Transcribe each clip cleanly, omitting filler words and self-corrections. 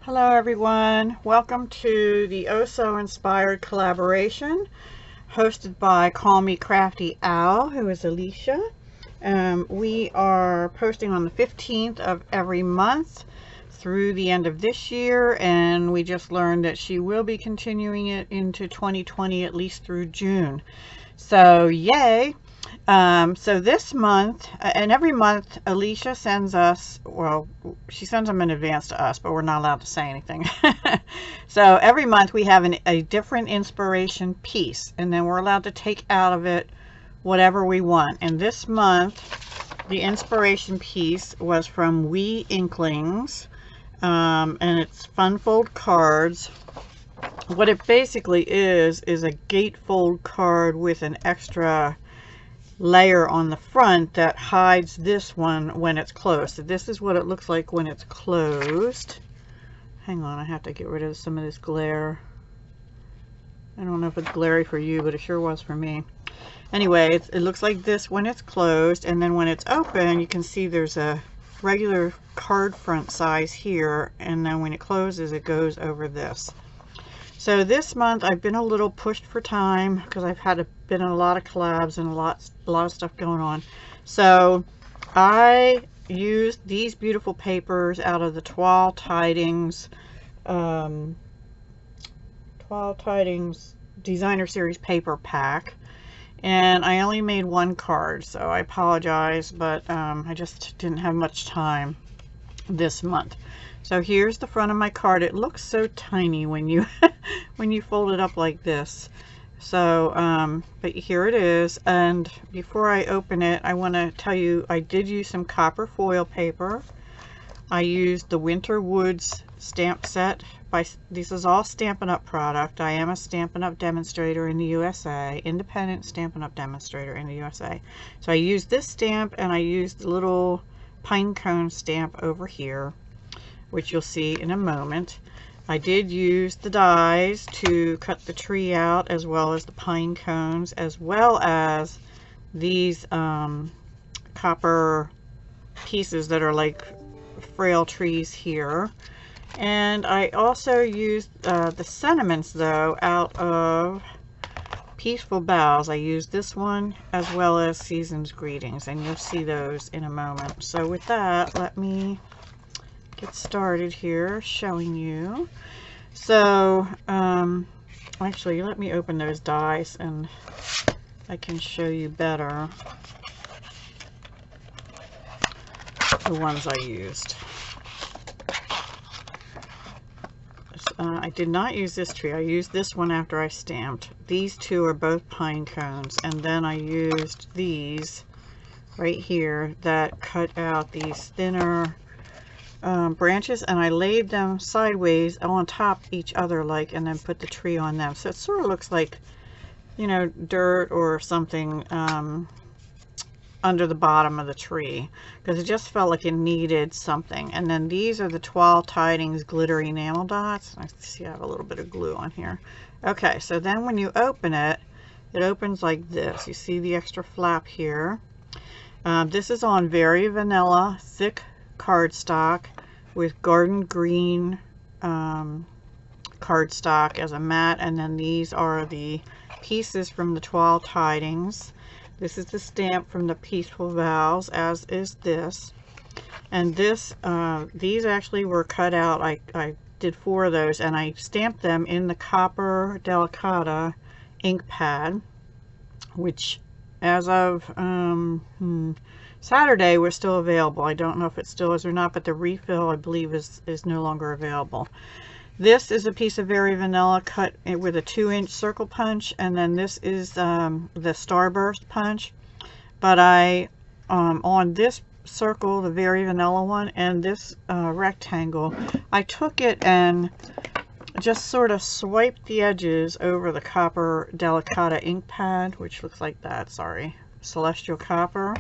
Hello everyone, welcome to the Oh So Inspired collaboration hosted by Call Me Crafty Owl, who is Alicia. We are posting on the 15th of every month through the end of this year, and we just learned that she will be continuing it into 2020 at least through June. So yay! So this month, and every month, Alicia sends us, well, she sends them in advance to us, but we're not allowed to say anything. So every month we have a different inspiration piece, and then we're allowed to take out of it whatever we want. And this month, the inspiration piece was from We Inklings, and it's Fun Fold cards. What it basically is a gatefold card with an extra layer on the front that hides this one when it's closed. So this is what it looks like when it's closed. Hang on, I have to get rid of some of this glare. I don't know if it's glary for you, but it sure was for me. Anyway, it looks like this when it's closed, and then when it's open, you can see there's a regular card front size here, and then when it closes, it goes over this. So this month I've been a little pushed for time because I've been in a lot of collabs and a lot of stuff going on. So I used these beautiful papers out of the Toile Tidings Designer Series paper pack, and I only made one card, so I apologize, but I just didn't have much time this month. So here's the front of my card. It looks so tiny when you when you fold it up like this. So but here it is. And before I open it, I want to tell you I did use some copper foil paper. I used the Winter Woods stamp set by, this is all Stampin' Up product. I am a Stampin' Up demonstrator in the USA, independent Stampin' Up demonstrator in the USA. So I used this stamp, and I used the little pine cone stamp over here, which you'll see in a moment. I did use the dies to cut the tree out, as well as the pine cones, as well as these copper pieces that are like frail trees here. And I also used the sentiments, though, out of Peaceful Boughs. I used this one as well as Season's Greetings, and you'll see those in a moment. So with that, let me get started here showing you. So actually, let me open those dies and I can show you better the ones I used. I did not use this tree. I used this one after I stamped. These two are both pine cones, and then I used these right here that cut out these thinner branches, and I laid them sideways on top each other, like, and then put the tree on them. So it sort of looks like, you know, dirt or something under the bottom of the tree, because it just felt like it needed something. And then these are the Toile Tidings glittery enamel dots. I see I have a little bit of glue on here. Okay, so then when you open it, it opens like this. You see the extra flap here. This is on very vanilla thick cardstock with garden green cardstock as a mat, and then these are the pieces from the Toile Tidings. This is the stamp from the Peaceful Vows, as is this. And this, these actually were cut out. I did 4 of those, and I stamped them in the copper Delicata ink pad, which as of Saturday was still available. I don't know if it still is or not, but the refill, I believe, is no longer available. This is a piece of very vanilla cut with a 2-inch circle punch, and then this is the Starburst punch. But I, on this circle, the very vanilla one, and this rectangle, I took it and just sort of swiped the edges over the copper Delicata ink pad, which looks like that, sorry, Celestial Copper,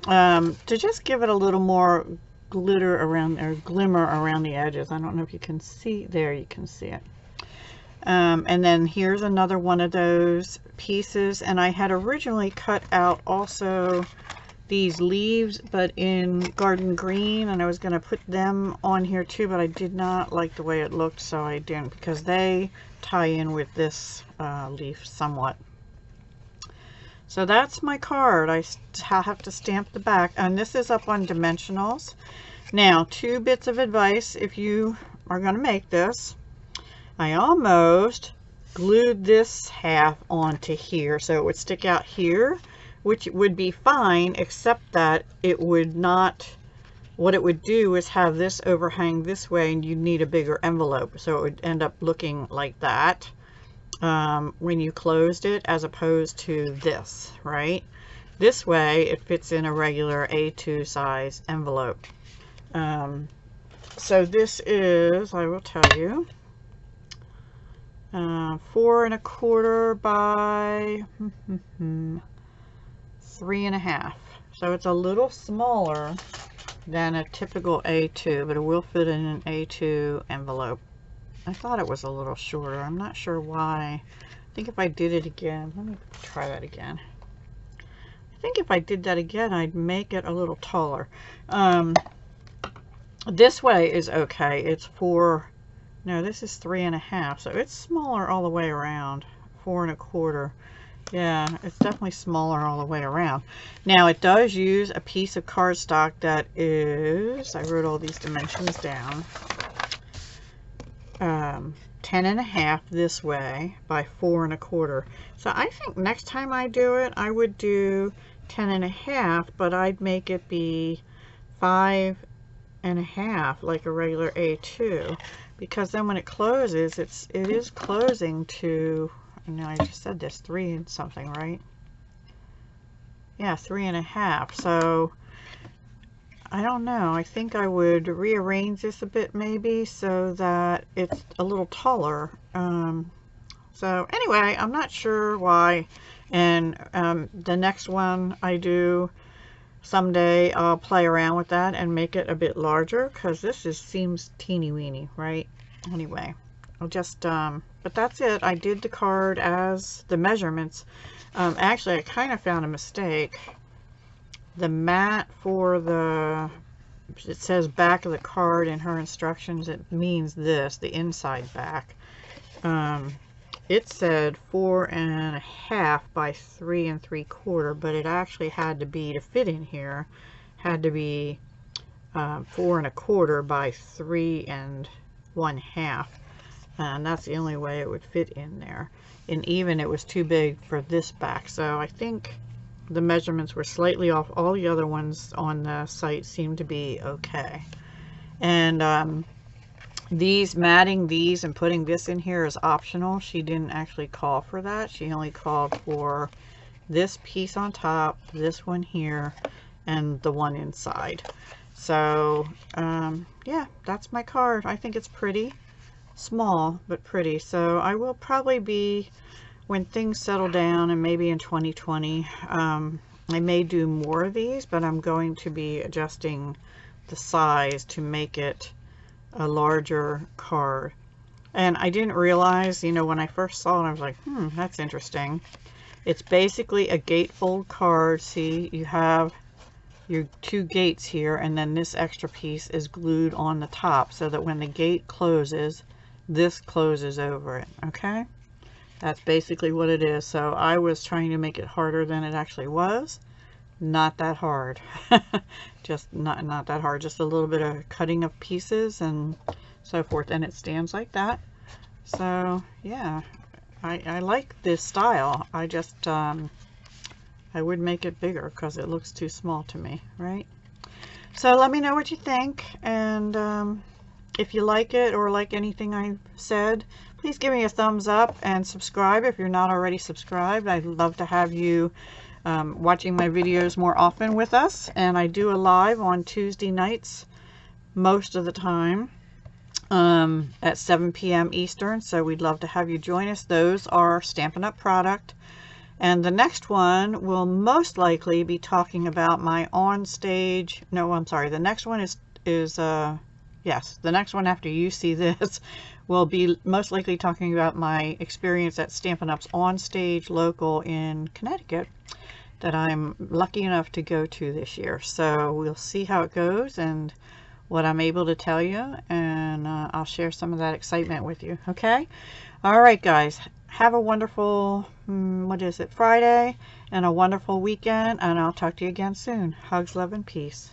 to just give it a little more glitter around, or glimmer around the edges. I don't know if you can see, there you can see it. And then here's another one of those pieces, and I had originally cut out also these leaves, but in garden green, and I was going to put them on here too, but I did not like the way it looked, so I didn't, because they tie in with this leaf somewhat. So that's my card. I have to stamp the back, and this is up on dimensionals. Now, 2 bits of advice if you are going to make this. I almost glued this half onto here so it would stick out here, which would be fine, except that it would not, what it would do is have this overhang this way, and you'd need a bigger envelope, so it would end up looking like that when you closed it, as opposed to this, right? This way it fits in a regular A2 size envelope. So this is, I will tell you, 4 1/4 by 3 1/2. So it's a little smaller than a typical A2, but it will fit in an A2 envelope. I thought it was a little shorter. I'm not sure why. I think if I did it again, let me try that again. I think if I did that again, I'd make it a little taller. This way is okay. It's 4, no, this is 3 1/2, so it's smaller all the way around. 4 1/4. Yeah, it's definitely smaller all the way around. Now it does use a piece of cardstock that is, I wrote all these dimensions down, 10 1/2 this way by 4 1/4. So I think next time I do it, I would do 10 1/2, but I'd make it be 5 1/2 like a regular A2, because then when it closes, it is closing to, you know, I just said this, 3 and something, right? Yeah, 3 1/2. So I don't know. I think I would rearrange this a bit maybe so that it's a little taller. So anyway, I'm not sure why. And the next one I do someday, I'll play around with that and make it a bit larger, because this seems teeny weeny, right? Anyway, I'll just but that's it. I did the card as the measurements. Actually, I kind of found a mistake. The mat for the, it says back of the card in her instructions, it means this, the inside back. It said 4 1/2 by 3 3/4, but it actually had to be, to fit in here, had to be 4 1/4 by 3 1/2. And that's the only way it would fit in there. And even it was too big for this back. So I think the measurements were slightly off. All the other ones on the site seem to be okay. And these, matting these and putting this in here is optional. She didn't actually call for that. She only called for this piece on top, this one here, and the one inside. So yeah, that's my card. I think it's pretty. Small, but pretty. So I will probably be, when things settle down, and maybe in 2020, I may do more of these, but I'm going to be adjusting the size to make it a larger card. And I didn't realize, you know, when I first saw it, I was like, that's interesting. It's basically a gatefold card. See, you have your 2 gates here, and then this extra piece is glued on the top, so that when the gate closes, this closes over it. Okay, that's basically what it is. So I was trying to make it harder than it actually was. Not that hard. Just not that hard, just a little bit of cutting of pieces and so forth, and it stands like that. So yeah, I like this style. I just I would make it bigger because it looks too small to me, right? So let me know what you think, and if you like it or like anything I've said, please give me a thumbs up and subscribe if you're not already subscribed. I'd love to have you watching my videos more often with us. And I do a live on Tuesday nights most of the time at 7 p.m. Eastern. So we'd love to have you join us. Those are Stampin' Up! Product. And the next one will most likely be talking about my on-stage, no, I'm sorry, the next one is yes, the next one after you see this will be most likely talking about my experience at Stampin' Up's on-stage local in Connecticut. that I'm lucky enough to go to this year. So we'll see how it goes and what I'm able to tell you, and I'll share some of that excitement with you. Okay? All right, guys. Have a wonderful, what is it, Friday, and a wonderful weekend, and I'll talk to you again soon. Hugs, love, and peace.